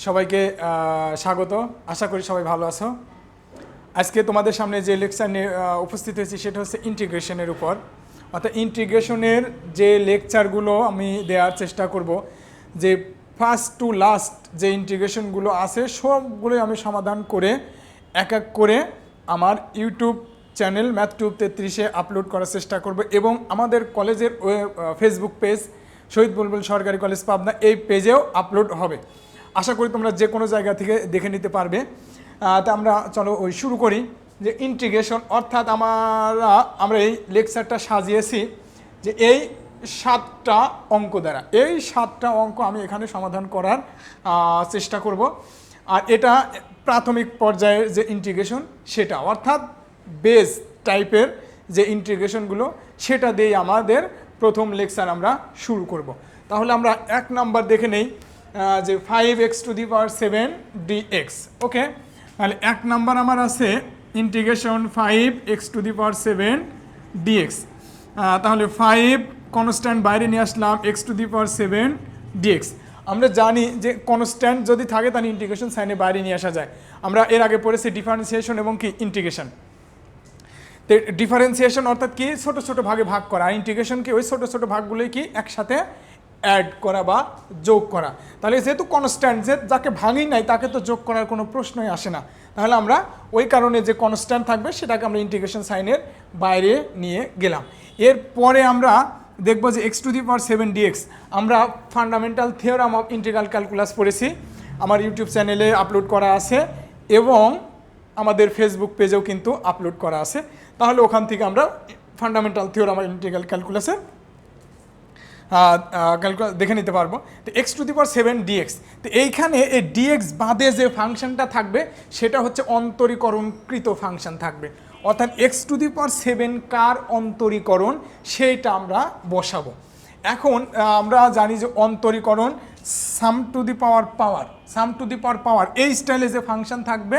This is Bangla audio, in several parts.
সবাইকে স্বাগত। আশা করি সবাই ভালো আছো। আজকে তোমাদের সামনে যে লেকচার নিয়ে উপস্থিত হয়েছি সেটা হচ্ছে ইন্টিগ্রেশনের উপর। অর্থাৎ ইন্টিগ্রেশনের যে লেকচারগুলো আমি দেওয়ার চেষ্টা করব, যে ফার্স্ট টু লাস্ট যে ইন্টিগ্রেশনগুলো আছে সবগুলোই আমি সমাধান করে এক এক করে আমার ইউটিউব চ্যানেল ম্যাথটিউব 33-এ আপলোড করার চেষ্টা করব এবং আমাদের কলেজের ফেসবুক পেজ শহীদ বুলবুল সরকারি কলেজ পাবনা এই পেজেও আপলোড হবে। আশা করি তোমরা যে কোনো জায়গা থেকে দেখে নিতে পারবে। তা আমরা চলো শুরু করি। যে ইন্টিগ্রেশন অর্থাৎ আমরা এই লেকচারটা সাজিয়েছি যে এই 7টা অঙ্ক দ্বারা, এই 7টা অঙ্ক আমি এখানে সমাধান করার চেষ্টা করব। আর এটা প্রাথমিক পর্যায়ের যে ইন্টিগ্রেশন সেটা, অর্থাৎ বেস টাইপের যে ইন্টিগ্রেশনগুলো সেটা দিয়ে আমাদের প্রথম লেকচার আমরা শুরু করব। তাহলে আমরা 1 নাম্বার দেখে নেই যে 5x⁷ dx। ওকে, তাহলে 1 নাম্বার আমার আছে ইন্টিগ্রেশন 5x⁷ dx। তাহলে 5 কনস্ট্যান্ট বাইরে নিয়ে আসলাম, x⁷ dx। আমরা জানি যে কনস্ট্যান্ট যদি থাকে তাহলে ইন্টিগ্রেশন সাইনে বাইরে নিয়ে আসা যায়। আমরা এর আগে পড়েছি ডিফারেন্সিয়েশন এবং কি ইন্টিগ্রেশন। তো ডিফারেন্সিয়েশন অর্থাৎ কি ছোট ছোট ভাগে ভাগ করা, আর ইন্টিগ্রেশন কি ওই ছোট ছোট ভাগগুলোই কি একসাথে অ্যাড করা বা যোগ করা। তাহলে যেহেতু কনস্ট্যান্ট, যে যাকে ভাঙি নাই তাকে তো যোগ করার কোনো প্রশ্নই আসে না, তাহলে আমরা ওই কারণে যে কনস্ট্যান্ট থাকবে সেটাকে আমরা ইন্টিগ্রেশন সাইনের বাইরে নিয়ে গেলাম। এরপরে আমরা দেখব যে x⁷ dx। আমরা fundamental theorem of integral calculus পড়েছি, আমার ইউটিউব চ্যানেলে আপলোড করা আছে এবং আমাদের ফেসবুক পেজেও কিন্তু আপলোড করা আছে। তাহলে ওখান থেকে আমরা ফান্ডামেন্টাল থিওরাম অফ ইন্টিগ্রাল ক্যালকুলাসের দেখে নিতে পারবো। তো x⁷ dx, তো এইখানে এই dx বাদে যে ফাংশনটা থাকবে সেটা হচ্ছে অন্তরীকরণকৃত ফাংশন থাকবে। অর্থাৎ x⁷ কার অন্তরীকরণ সেইটা আমরা বসাবো। এখন আমরা জানি যে অন্তরীকরণ সাম টু দি পাওয়ার এই স্টাইলে যে ফাংশন থাকবে,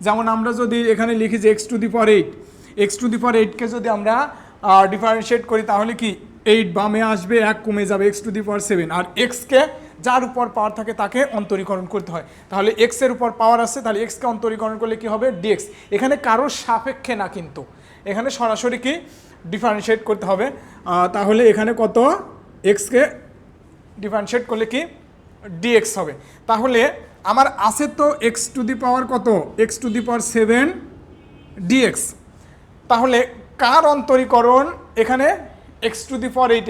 যেমন আমরা যদি এখানে লিখি যে x⁷কে যদি আমরা ডিফারেন্সিয়েট করি তাহলে কি 8 বামে আসবে, 1 কমে যাবে, x⁷। আর এক্সকে যার উপর পাওয়ার থাকে তাকে অন্তরীকরণ করতে হয়। তাহলে এক্স এর উপর পাওয়ার আছে, তাহলে এক্সকে অন্তরীকরণ করলে কি হবে dx। এখানে কারোর সাপেক্ষে না, কিন্তু এখানে সরাসরি কি ডিফারেন্সিয়েট করতে হবে। তাহলে এখানে কত এক্সকে ডিফারেন্সিয়েট করলে কি dx হবে। তাহলে আমার আছে তো x⁷ কত x⁷ dx। তাহলে কার অন্তরীকরণ এখানে x⁸,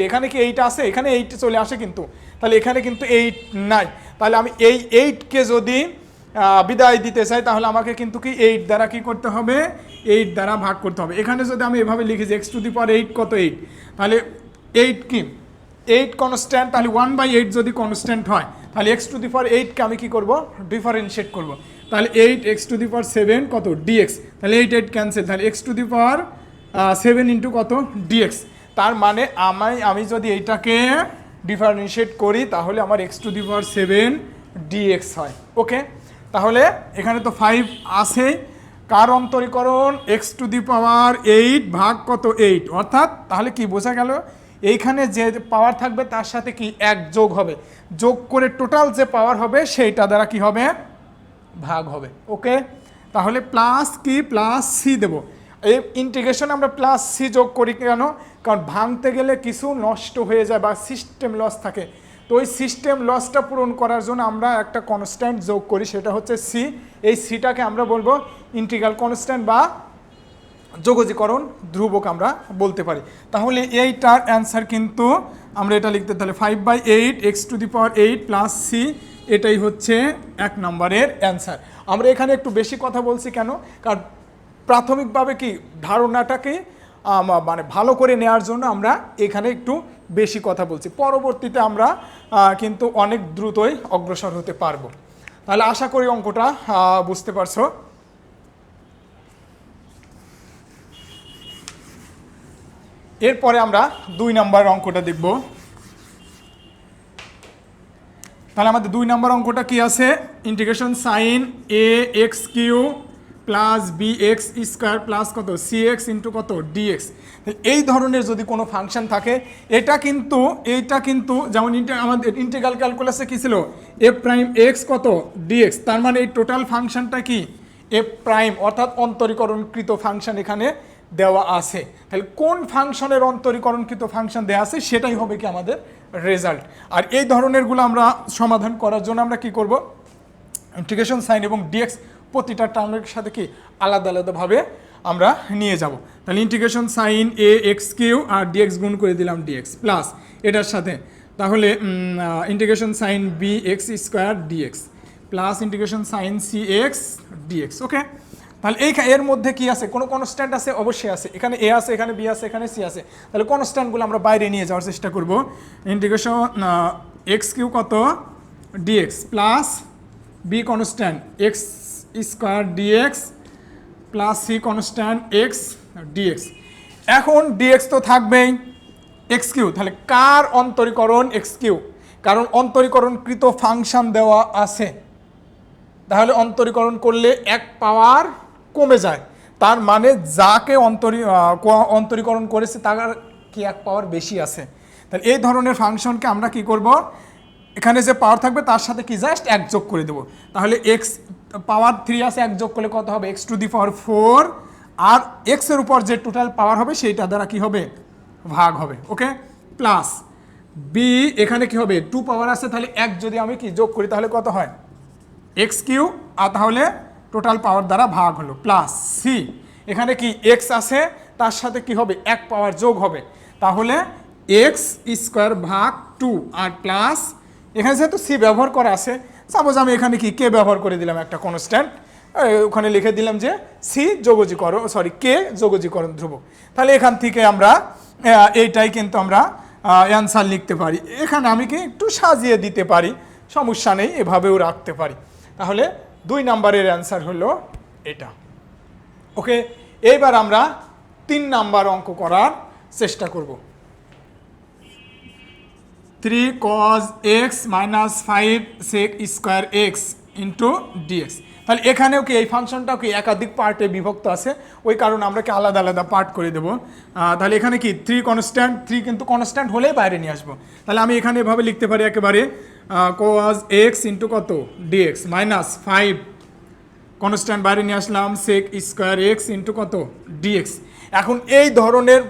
এখানে কি 8 আছে, এখানে 8 চলে আসে কিন্তু, তাহলে এখানে কিন্তু 8 নাই। তাহলে আমি এই 8কে যদি বিদায় দিতে চাই তাহলে আমাকে কিন্তু কি 8 দ্বারা কি করতে হবে, 8 দ্বারা ভাগ করতে হবে। এখানে যদি আমি এভাবে লিখি যে x⁸ কত 8, তাহলে 8 কি 8 কনস্ট্যান্ট, তাহলে 1/8 যদি কনস্ট্যান্ট হয় তাহলে x⁸কে আমি কি করব ডিফারেন্সিয়েট করব। তাহলে 8 x⁷ কত dx, তাহলে 8 ক্যান্সেল, তাহলে x⁷ ইন্টু কত dx। তার মানে আমি যদি এইটাকে ডিফারেন্সিয়েট করি তাহলে আমার x⁷ dx হয়। ওকে, তাহলে এখানে তো 5 আছে, কার অন্তরীকরণ x⁸ ভাগ কত 8, অর্থাৎ তাহলে কি বোঝা গেল এইখানে যে পাওয়ার থাকবে তার সাথে কি 1 যোগ হবে, যোগ করে টোটাল যে পাওয়ার হবে সেইটা দ্বারা কি হবে ভাগ হবে। ওকে, তাহলে প্লাস কি প্লাস সি দেবো। এই ইন্টিগ্রেশনে আমরা প্লাস সি যোগ করি কেন, কারণ ভাঙতে গেলে কিছু নষ্ট হয়ে যায় বা সিস্টেম লস থাকে। তো ওই সিস্টেম লসটা পূরণ করার জন্য আমরা একটা কনস্ট্যান্ট যোগ করি, সেটা হচ্ছে সি। এই সিটাকে আমরা বলবো ইন্টিগ্রাল কনস্ট্যান্ট বা যোগজীকরণ ধ্রুবক আমরা বলতে পারি। তাহলে এইটার অ্যান্সার কিন্তু আমরা এটা লিখতে, তাহলে 5/8 x⁸ প্লাস সি, এটাই হচ্ছে 1 নম্বরের অ্যান্সার। আমরা এখানে একটু বেশি কথা বলছি কেন, কারণ প্রাথমিকভাবে কি ধারণাটাকে মানে ভালো করে নেওয়ার জন্য আমরা এখানে একটু বেশি কথা বলছি, পরবর্তীতে আমরা কিন্তু অনেক দ্রুতই অগ্রসর হতে পারবো। তাহলে আশা করি অঙ্কটা বুঝতে পারছো। এরপরে আমরা 2 নম্বর অঙ্কটা দেখব। তাহলে আমাদের 2 নম্বর অঙ্কটা কি আছে, integration sin a x³ plus b x square plus কত সি এক্স ইন্টু কত ডিএক্স। এই ধরনের যদি কোনো ফাংশন থাকে এইটা কিন্তু যেমন আমাদের ইন্টিগ্রাল ক্যালকুলাসে কী ছিল এফ প্রাইম এক্স কত ডিএক্স, তার মানে এই টোটাল ফাংশনটা কি এফ প্রাইম অর্থাৎ অন্তরীকরণকৃত ফাংশন এখানে দেওয়া আছে। তাহলে কোন ফাংশনের অন্তরীকরণকৃত ফাংশন দেওয়া আছে সেটাই হবে কি আমাদের রেজাল্ট। আর এই ধরনেরগুলো আমরা সমাধান করার জন্য আমরা কি করব, ইন্টিগ্রেশন সাইন এবং ডিএক্স প্রতিটা টার্মের সাথে কি আলাদা আলাদাভাবে আমরা নিয়ে যাব। তাহলে integration sign a x cube আর ডিএক্স গুণ করে দিলাম ডিএক্স প্লাস এটার সাথে তাহলে integration sign b x square dx plus integration sign c x dx. Okay, তাহলে এর মধ্যে কি আছে, কোনো কনস্ট্যান্ট আছে, অবশ্যই আছে। এখানে এ আছে, এখানে বি আছে, এখানে সি আছে। তাহলে কনস্ট্যান্টগুলো আমরা বাইরে নিয়ে যাওয়ার চেষ্টা করব। ইন্টিগ্রেশন এক্স কিউ কত dx plus b constant x square dx plus c constant x dx. এখন ডিএক্স তো থাকবেই, এক্স কিউ, তাহলে কার অন্তরীকরণ এক্স কিউ, কারণ অন্তরীকরণকৃত ফাংশন দেওয়া আছে। তাহলে অন্তরীকরণ করলে এক পাওয়ার কমে যায়, তার মানে যাকে অন্তরীকরণ করেছে তার কি এক পাওয়ার বেশি আছে। তাহলে এই ধরনের ফাংশনকে আমরা কি করব, এখানে যে পাওয়ার থাকবে তার সাথে কি জাস্ট এক যোগ করে দেবো। তাহলে এক্স পাওয়ার 3 আছে, এক যোগ করলে কত হবে, এক্স টু দি পাওয়ার 4, আর এক্সের উপর যে টোটাল পাওয়ার হবে সেইটা দ্বারা কি হবে ভাগ হবে। ওকে, প্লাস বি এখানে কি হবে 2 পাওয়ার আছে, তাহলে এক যদি আমি কি যোগ করি তাহলে কত হয় এক্স কিউ, আর তাহলে টোটাল পাওয়ার দ্বারা ভাগ হলো, প্লাস সি এখানে কি এক্স আছে তার সাথে কি হবে এক পাওয়ার যোগ হবে, তাহলে এক্স স্কোয়ার ভাগ 2 আর প্লাস এখানে যেহেতু সি ব্যবহার করা আছে, সাপোজ আমি এখানে কি কে ব্যবহার করে দিলাম একটা কনস্ট্যান্ট, ওখানে লিখে দিলাম যে সি যোগজীকরণ কে যোগজীকরণ ধ্রুবক। তাহলে এখান থেকে আমরা এইটাই কিন্তু আমরা অ্যান্সার লিখতে পারি। এখানে আমি কি একটু সাজিয়ে দিতে পারি, সমস্যা নেই, এভাবেও রাখতে পারি। তাহলে 2 নাম্বারের অ্যান্সার হলো এটা। ওকে, এইবার আমরা 3 নাম্বার অঙ্ক করার চেষ্টা করব। 3 cos x minus 5 sec square x into dx. তাহলে এখানেও কি এই ফাংশনটাও কি একাধিক পার্টে বিভক্ত আছে, ওই কারণে আমরা কি আলাদা আলাদা পার্ট করে দেবো। তাহলে এখানে কি 3 কনস্ট্যান্ট, 3 কিন্তু কনস্ট্যান্ট হলেই বাইরে নিয়ে আসবো। তাহলে আমি এখানে এভাবে লিখতে পারি একেবারে cos x ইন্টু কত ডিএক্স মাইনাস 5 কনস্ট্যান্ট বাইরে নিয়ে আসলাম sec স্কোয়ার এক্স ইন্টু কত ডিএক্স। এখন এই ধরনের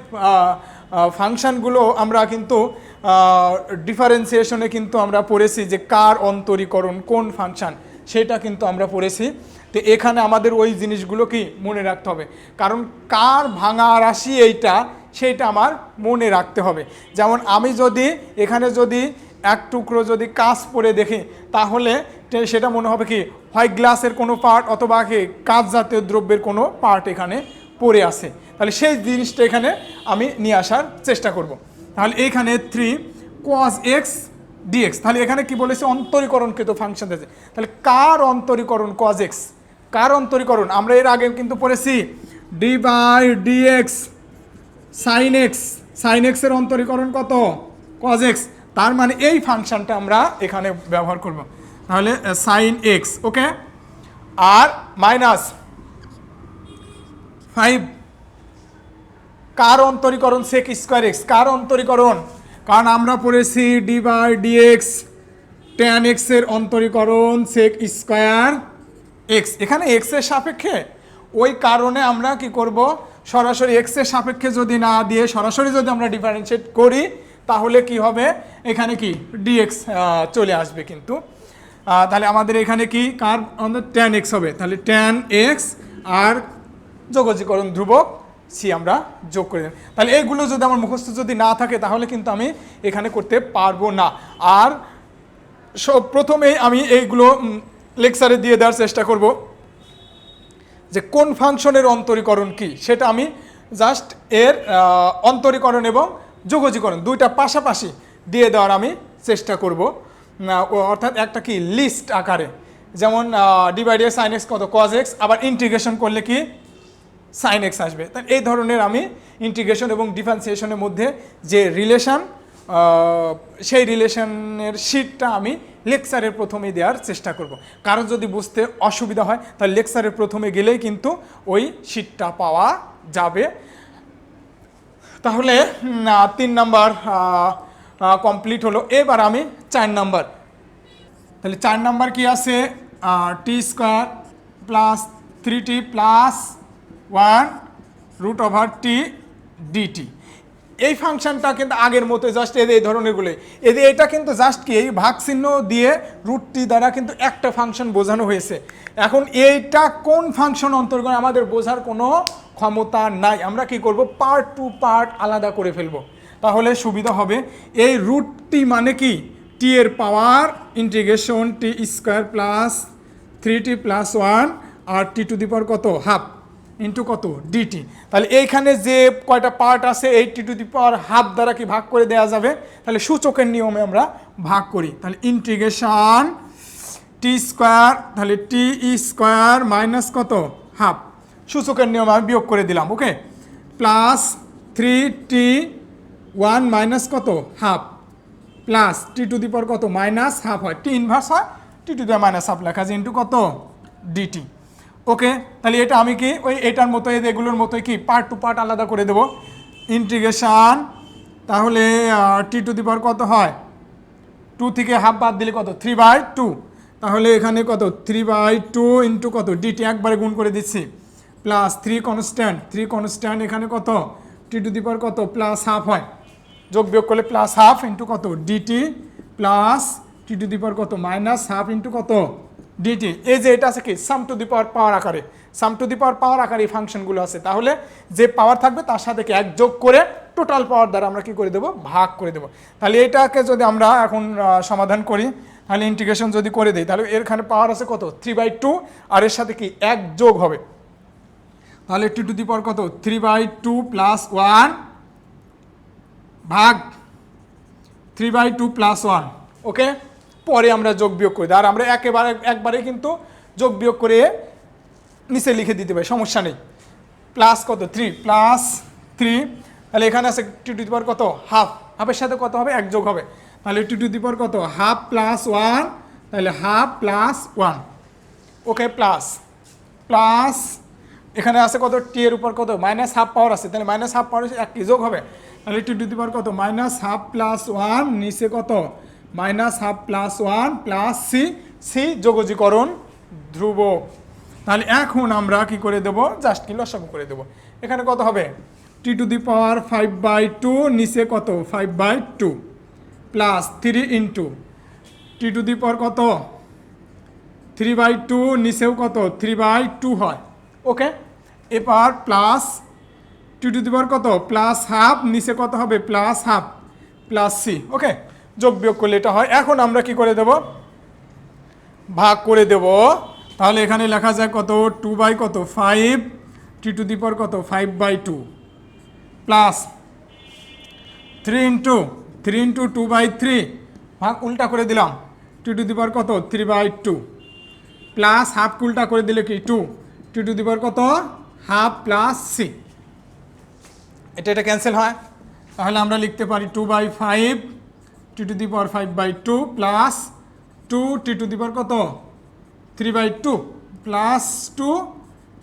ফাংশনগুলো আমরা কিন্তু ডিফারেন্সিয়েশনে কিন্তু আমরা পড়েছি যে কার অন্তরীকরণ কোন ফাংশন, সেটা কিন্তু আমরা পড়েছি। তো এখানে আমাদের ওই জিনিসগুলো কি মনে রাখতে হবে, কারণ কার ভাঙা রাশি এইটা সেইটা আমার মনে রাখতে হবে। যেমন আমি যদি এখানে যদি এক টুকরো যদি কাঁচ পরে দেখি তাহলে সেটা মনে হবে কি হয় গ্লাসের কোনো পার্ট অথবা কি কাঁচ জাতীয় দ্রব্যের কোনো পার্ট এখানে পড়ে আছে। তাহলে সেই জিনিসটা এখানে আমি নিয়ে আসার চেষ্টা করব। তাহলে এইখানে 3 cos x dx, তাহলে এখানে কি বলেছে অন্তরীকরণকৃত ফাংশন দিয়েছে। তাহলে কার অন্তরীকরণ cos x, কার অন্তরীকরণ আমরা এর আগে কিন্তু পড়েছি d by dx sin x, sin x এর অন্তরীকরণ কত cos x, তার মানে এই ফাংশনটা আমরা এখানে ব্যবহার করব। তাহলে sin x, ওকে, আর মাইনাস 5 কার অন্তরীকরণ sec স্কোয়ার এক্স, কার অন্তরীকরণ, কারণ আমরা পড়েছি d by dx tan x এর অন্তরীকরণ sec স্কোয়ার এক্স। এখানে x এর সাপেক্ষে, ওই কারণে আমরা কি করব সরাসরি x এর সাপেক্ষে যদি না দিয়ে সরাসরি যদি আমরা ডিফারেন্সিয়েট করি তাহলে কি হবে এখানে কি dx চলে আসবে কিন্তু। তাহলে আমাদের এখানে কি কার tan x হবে, তাহলে tan x আর যোগজীকরণ ধ্রুবক সি আমরা যোগ করে দেব। তাহলে এইগুলো যদি আমার মুখস্থ যদি না থাকে তাহলে কিন্তু আমি এখানে করতে পারবো না। আর প্রথমেই আমি এইগুলো লেকচারে দিয়ে দেওয়ার চেষ্টা করব যে কোন ফাংশনের অন্তরীকরণ কি, সেটা আমি জাস্ট এর অন্তরীকরণ এবং যোগজীকরণ দুইটা পাশাপাশি দিয়ে দেওয়ার আমি চেষ্টা করব, অর্থাৎ একটা কি লিস্ট আকারে, যেমন ডিভাইডেড সাইন এক্স কত cos x, আবার ইন্টিগ্রেশন করলে কি সাইন এক্স আসবে। তাই এই ধরনের আমি ইন্টিগ্রেশন এবং ডিফারেন্সিয়েশনের মধ্যে যে রিলেশন সেই রিলেশনের শিটটা আমি লেকচারের প্রথমেই দেওয়ার চেষ্টা করব। কারো যদি বুঝতে অসুবিধা হয় তাহলে লেকচারের প্রথমে গেলেই কিন্তু ওই শীটটা পাওয়া যাবে। তাহলে 3 নাম্বার কমপ্লিট হলো। এবার আমি 4 নাম্বার, তাহলে 4 নাম্বার কি আছে, t square plus 3t plus 1 root over t dt. এই ফাংশনটা কিন্তু আগের মতো জাস্ট এই ধরনেরগুলো, এটা কিন্তু জাস্ট কি এই ভাগ চিহ্ন দিয়ে রুটটি দ্বারা কিন্তু একটা ফাংশন বোঝানো হয়েছে। এখন এইটা কোন ফাংশন অন্তর্গত আমাদের বোঝার কোনো ক্ষমতা নাই, আমরা কি করব, পার্ট টু পার্ট আলাদা করে ফেলবো, তাহলে সুবিধা হবে। এই রুটটি মানে কি, টি এর power integration t square plus 3t plus 1 আর টি টু দি পাওয়ার কত, হাফ ইন্টু কত, ডিটি। তাহলে এইখানে যে কয়টা পার্ট আছে এই টি টু দি পাওয়ার হাফ দ্বারা কি ভাগ করে দেওয়া যাবে, তাহলে সূচকের নিয়মে আমরা ভাগ করি। তাহলে ইন্টিগ্রেশন টি স্কোয়ার, তাহলে টি স্কোয়ার মাইনাস কত, হাফ, সূচকের নিয়মে আমি বিয়োগ করে দিলাম, ওকে, প্লাস 3t1 মাইনাস কত, half, plus t to the power কত, মাইনাস হাফ হয়, টি ইনভার্স হয়, t to the power minus half লেখা আছে, ইন্টু কত, ডিটি। ওকে, তাহলে এটা আমি কি ওই এটার মতো এগুলোর মতোই কি পার্ট টু পার্ট আলাদা করে দেবো। ইন্টিগ্রেশন, তাহলে টি টু দি পাওয়ার কত হয়, 2 থেকে হাফ বাদ দিলে কত, 3/2, তাহলে এখানে কত, 3/2 ইন্টু কত, ডিটি, একবারে গুণ করে দিচ্ছি, প্লাস 3 কনস্ট্যান্ট এখানে কত, টি টু দি পাওয়ার কত, প্লাস হাফ হয়, যোগ বিয়োগ করলে প্লাস হাফ ইন্টু কত, dt, plus t to the power কত, মাইনাস হাফ ইন্টু কত, ডিটি। এই যে এটা আছে কি সাম টু দি পাওয়ার আকারে, সাম টু দি পাওয়ার আকারে এই ফাংশনগুলো আছে, তাহলে যে পাওয়ার থাকবে তার সাথে কি এক যোগ করে টোটাল পাওয়ার দ্বারা আমরা কি করে দেবো, ভাগ করে দেবো। তাহলে এটাকে যদি আমরা এখন সমাধান করি, তাহলে ইন্টিগ্রেশন যদি করে দিই, তাহলে এখানে পাওয়ার আছে কত, 3/2, আর এর সাথে কি এক যোগ হবে, তাহলে টি টু দি পাওয়ার কত, 3/2 প্লাস 1 ভাগ 3/2 প্লাস 1, ওকে, পরে আমরা যোগ বিয়োগ করে দিই, আর আমরা একবারে কিন্তু যোগ বিয়োগ করে নিচে লিখে দিতে পারি, সমস্যা নেই। প্লাস কত, 3 প্লাস 3, তাহলে এখানে আছে টি টু দি পাওয়ার কত, হাফ, হাফের সাথে কত হবে, এক যোগ হবে, তাহলে টি টু দি পাওয়ার কত, হাফ প্লাস 1, তাহলে হাফ প্লাস 1, ওকে, প্লাস এখানে আছে কত, টি এর উপর কত, মাইনাস হাফ পাওয়ার আছে, তাহলে মাইনাস হাফ পাওয়ার একই যোগ হবে, তাহলে টি টু দি পাওয়ার কত, মাইনাস হাফ প্লাস 1, নিচে কত, minus half plus 1 plus c যোগজীকরণ ধ্রুবক। তাহলে এখন আমরা কি করে দেবো, জাস্ট কি লসাগু করে দেবো, এখানে কত হবে, টি টু দি পাওয়ার 5/2, নিচে কত, 5/2 plus 3 into t to the power কত, 3/2, নিচেও কত, 3/2 হয়, ওকে, এবার plus t to the power কত, প্লাস হাফ, নিচে কত হবে, প্লাস হাফ প্লাস সি, ওকে, যোগ বিয়োগ করলে এটা হয়। এখন আমরা কি করে দেব, ভাগ করে দেব, তাহলে এখানে লেখা যায় কত, 2/5 টি টু দি পাওয়ার কত, 5/2 প্লাস 3 ইন্টু 2/3 ভাগ উল্টা করে দিলাম, টি টু দি পাওয়ার কত, 3/2 প্লাস হাফ উল্টা করে দিলে কি 2, টি টু দি পাওয়ার কত, হাফ প্লাস সি, এটা ক্যান্সেল হয়, তাহলে আমরা লিখতে পারি 2/5 t to the power 5/2 plus 2 t to the power কত, 3/2 plus 2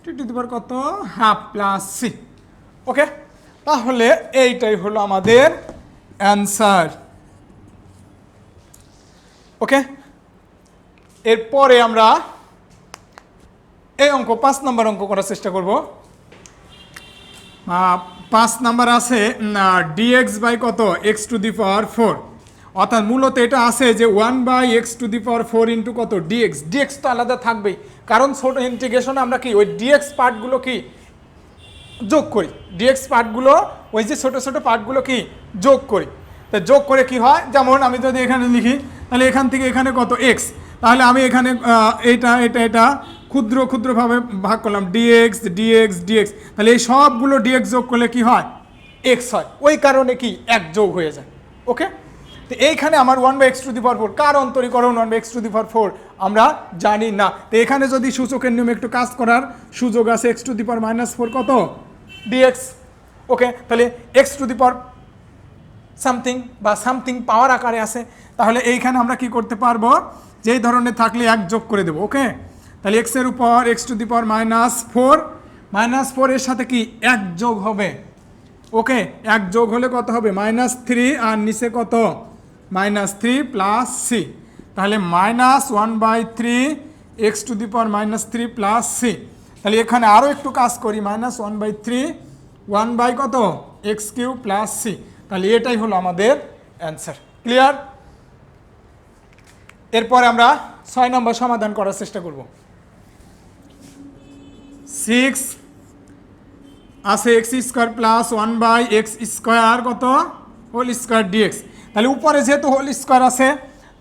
t to the power কত, হাফ প্লাস সি, ওকে, তাহলে এইটাই হলো আমাদের অ্যান্সার, ওকে। এরপরে আমরা এই অঙ্ক 5 নাম্বার অঙ্ক করার চেষ্টা করব। 5 নাম্বার আছে dx বাই কত, x টু দি পাওয়ার 4, অর্থাৎ মূলত এটা আছে যে 1/x to the power 4 into কত, dx তো আলাদা থাকবেই, কারণ ছোট ইন্টিগ্রেশনে আমরা কি ওই dx পার্টগুলো কি যোগ করি, dx পার্টগুলো ওই যে ছোট ছোট পার্টগুলো কি যোগ করি, তা যোগ করে কি হয়, যেমন আমি যদি এখানে লিখি, তাহলে এখান থেকে এখানে কত, x, তাহলে আমি এখানে এটা ক্ষুদ্রভাবে ভাগ করলাম, dx, তাহলে এই সবগুলো dx যোগ করলে কি হয়, x হয়, ওই কারণে কি এক যোগ হয়ে যায়, ওকে। তো এইখানে আমার 1/x to the power 4, car অন্তরীকরণ 1/x to the power 4 আমরা জানি না, তো এখানে যদি সূচকের নিয়মে একটু কাজ করার সুযোগ আছে, x টু দি পাওয়ার -4 কত, dx, ওকে, তাহলে x two the power something বা সামথিং পাওয়ার আকারে আছে, তাহলে এইখানে আমরা কি করতে পারবো, যেই ধরনের থাকলে এক যোগ করে দেবো। ওকে, তাহলে এক্সের উপর এক্স টু দি পাওয়ার -4 এর সাথে কি এক যোগ হবে। ওকে, এক যোগ হলে কত হবে, -3 আর নিচে কত -3 প্লাস সি, তাহলে -1/3 x to the power -3 plus c. তাহলে এখানে আরও একটু কাজ করি, -1/3 1 কত এক্স কিউ প্লাস সি, তাহলে এটাই হলো আমাদের অ্যান্সার। ক্লিয়ার? এরপরে আমরা 6 নম্বর সমাধান করার চেষ্টা করব। 6 আছে এক্স স্কোয়ার প্লাস 1/x² কত হোল স্কোয়ার ডিএক্স। তাহলে উপরে যেহেতু হোল স্কোয়ার আছে,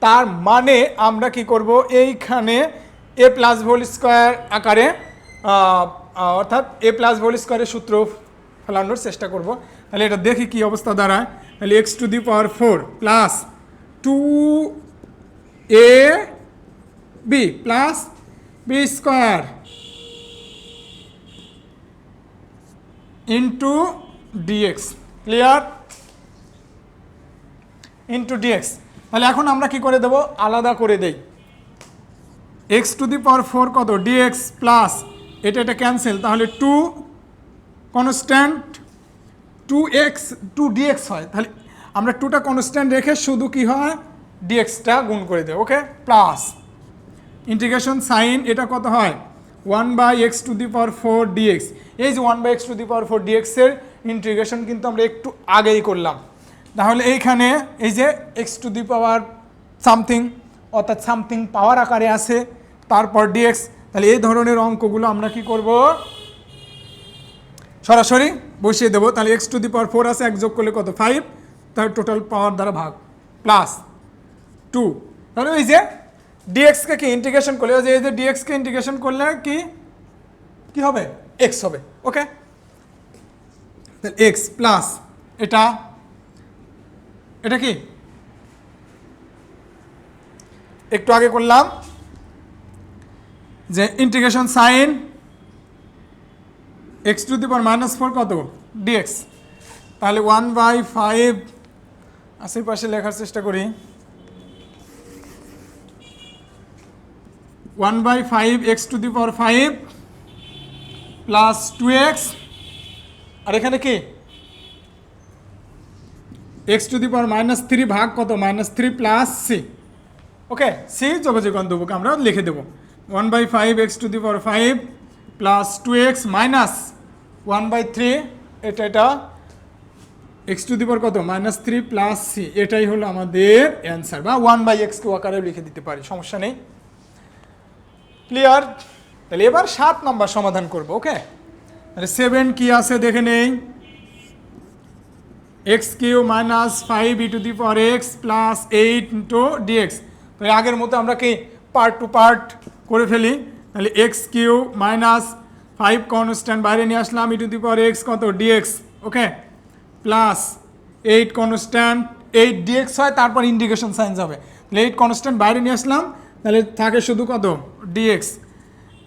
তার মানে আমরা কি করব, এইখানে এ প্লাস হোল স্কোয়ার আকারে অর্থাৎ এ প্লাস হোল স্কোয়ারের সূত্র ফেলানোর চেষ্টা করব। তাহলে এটা দেখি কি অবস্থা দাঁড়ায়। তাহলে x to the power 4 plus 2ab plus b square into dx. Clear? Into dx. তাহলে এখন আমরা কি করে দেব, আলাদা করে দেই। এক্স টু দি পাওয়ার 4 কত ডিএক্স প্লাস এটা ক্যান্সেল, তাহলে 2 কনস্ট্যান্ট 2 ডিএক্স হয়। তাহলে আমরা 2টা কনস্ট্যান্ট রেখে শুধু কি হয় ডিএক্সটা গুণ করে দেব। ওকে, প্লাস ইন্টিগ্রেশন সাইন এটা কত হয় 1/x to the power 4 dx. এই যে 1/x to the power 4 dx এর ইন্টিগ্রেশন কিন্তু আমরা একটু আগেই করলাম। তাহলে এইখানে এই যে x to the power something অর্থাৎ সামথিং পাওয়ার আকারে আছে, তারপর ডিএক্স। তাহলে এই ধরনের অঙ্কগুলো আমরা কি করব, সরাসরি বসিয়ে দেবো। তাহলে এক্স টু দি পাওয়ার 4 আছে, এক যোগ করলে কত 5, তার টোটাল পাওয়ার দ্বারা ভাগ প্লাস 2। তাহলে ওই যে ডিএক্সকে কি ইন্টিগ্রেশন করলে, এই যে ডিএক্সকে ইন্টিগ্রেশন করলে কি কি হবে, এক্স হবে। ওকে, তাহলে এক্স প্লাস এটা কি একটু আগে করলাম যে integration sign x to the power -4 কত ডিএক্স। তাহলে 1/5 আশেপাশে লেখার চেষ্টা করি, 1/5 x to the power 5 plus 2x, আর এখানে কি এক্স টু দি পাওয়ার -3 ভাগ কত -3 প্লাস সি। ওকে, সি যোগাযোগ অন্তর্ভুক্ত আমরা লিখে দেবো 1/5 x to the power 5 plus 2x minus 1/3 এটা এক্স টু দি পাওয়ার কত -3 প্লাস সি। এটাই হলো আমাদের অ্যান্সার, বা 1/x কে আকারে লিখে দিতে পারি, সমস্যা নেই। ক্লিয়ার? তাহলে এবার 7 নম্বর সমাধান করব। ওকে, তাহলে 7 কি আছে দেখে নেই, x cube -5 e to the power x plus 8 into dx. তো আগের মতো আমরা কি পার্ট টু পার্ট করে ফেলি। তাহলে এক্স কিউ -5 কনস্ট্যান্ট বাইরে নিয়ে আসলাম, ই টু দি পাওয়ার এক্স কত ডিএক্স। ওকে, প্লাস 8 কনস্ট্যান্ট 8 ডিএক্স হয়, তারপর ইন্টিগ্রেশন সাইন যাবে। তাহলে 8 কনস্ট্যান্ট বাইরে নিয়ে আসলাম, তাহলে থাকে শুধু কত ডিএক্স,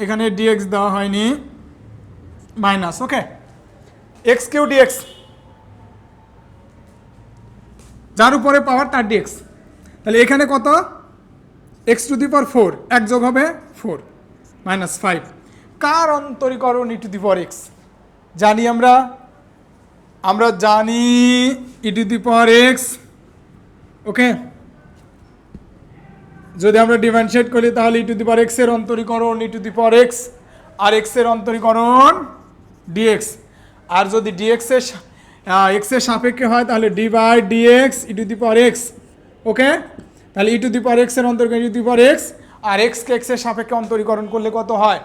এখানে ডিএক্স দেওয়া হয়নি মাইনাস। ওকে, এক্স কিউ ডিএক্স, যার উপরে পাওয়ার তার ডিএক্স। তাহলে এখানে কত এক্স টু দি পাওয়ার 4 এক যোগ হবে 4 -5, কার অন্তরীকরণ e to the power x জানি আমরা জানি ই টু দি পাওয়ার এক্স। ওকে, যদি আমরা ডিফারেন্সিয়েট করি তাহলে e to the power x এর অন্তরীকরণ e to the power x, আর এক্স এর অন্তরীকরণ ডিএক্স। আর যদি ডিএক্স এর এক্স এর সাপেক্ষে হয় তাহলে d by dx e to the power x. Okay, তাহলে e to the power x এর অন্তরীকরণ e to the power x, আর এক্সকে এক্স এর সাপেক্ষে অন্তরীকরণ করলে কত হয়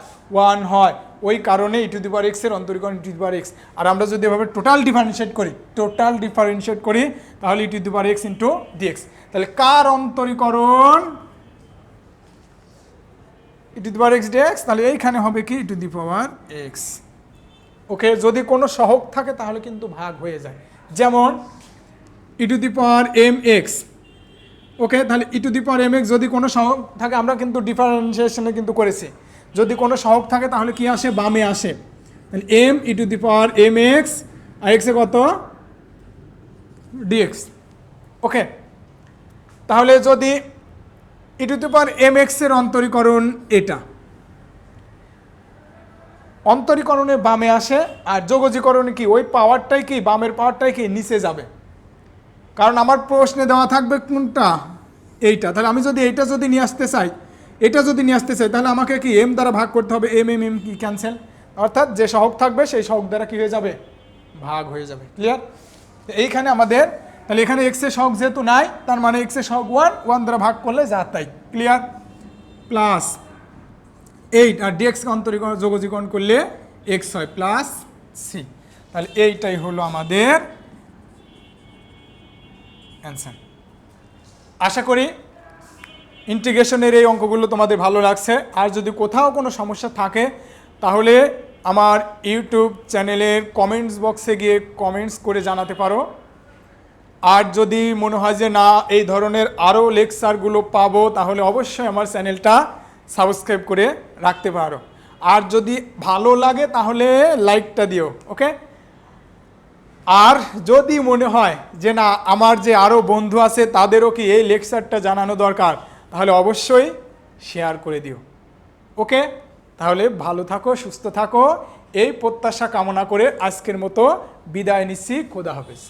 1 হয়। ওই কারণে ই টু দি পাওয়ার এক্স এর অন্তরীকরণ e to the power x. আর আমরা যদি এভাবে টোটাল ডিফারেন্সিয়েট করি তাহলে e to the power x into dx. তাহলে কার অন্তরীকরণ e to the power x dx, তাহলে এইখানে হবে কি ই টু দি পাওয়ার এক্স। ওকে, যদি কোনো সহগ থাকে তাহলে কিন্তু ভাগ হয়ে যায়, যেমন e to the power m x. Okay, তাহলে e to the power m x যদি কোনো সহগ থাকে, আমরা কিন্তু ডিফারেন্সিয়েশনে কিন্তু করেছি, যদি কোনো সহগ থাকে তাহলে কি আসে বামে আসে। তাহলে m e to the power m x, আর এক্সে কত ডিএক্স। ওকে, তাহলে যদি e to the power m x এর অন্তরীকরণ এটা অন্তরীকরণে বামে আসে, আর যোগজীকরণে কি ওই পাওয়ারটাই কি বামের পাওয়ারটাই কি নিচে যাবে, কারণ আমার প্রশ্নে দেওয়া থাকবে কোনটা এইটা। তাহলে আমি যদি এইটা যদি নিয়ে আসতে চাই, এটা যদি নিয়ে আসতে চাই, তাহলে আমাকে কি এম দ্বারা ভাগ করতে হবে, এম এম এম কি ক্যান্সেল, অর্থাৎ যে সহগ থাকবে সেই সহগ দ্বারা কি হয়ে যাবে, ভাগ হয়ে যাবে। ক্লিয়ার? এইখানে আমাদের তাহলে এখানে এক্স এর সহগ যেহেতু নাই, তার মানে এক্স এর সহগ 1, 1 দ্বারা ভাগ করলে যা তাই। ক্লিয়ার? প্লাস 8 আর ডিএক্স অন্তরীকরণ যোগজীকরণ করলে এক্স হয় প্লাস সি। তাহলে এইটাই হলো আমাদের অ্যান্সার। আশা করি ইন্টিগ্রেশনের এই অঙ্কগুলো তোমাদের ভালো লাগছে। আর যদি কোথাও কোনো সমস্যা থাকে তাহলে আমার ইউটিউব চ্যানেলের কমেন্টস বক্সে গিয়ে কমেন্টস করে জানাতে পারো। আর যদি মনে হয় যে না এই ধরনের আরও লেকচারগুলো পাবো, তাহলে অবশ্যই আমার চ্যানেলটা সাবস্ক্রাইব করে রাখতে পারো। আর যদি ভালো লাগে তাহলে লাইকটা দিও। ওকে, আর যদি মনে হয় যে না আমার যে আরও বন্ধু আছে তাদেরও কি এই লেকচারটা জানানো দরকার, তাহলে অবশ্যই শেয়ার করে দিও। ওকে, তাহলে ভালো থাকো, সুস্থ থাকো, এই প্রত্যাশা কামনা করে আজকের মতো বিদায় নিচ্ছি। খোদা হাফেজ।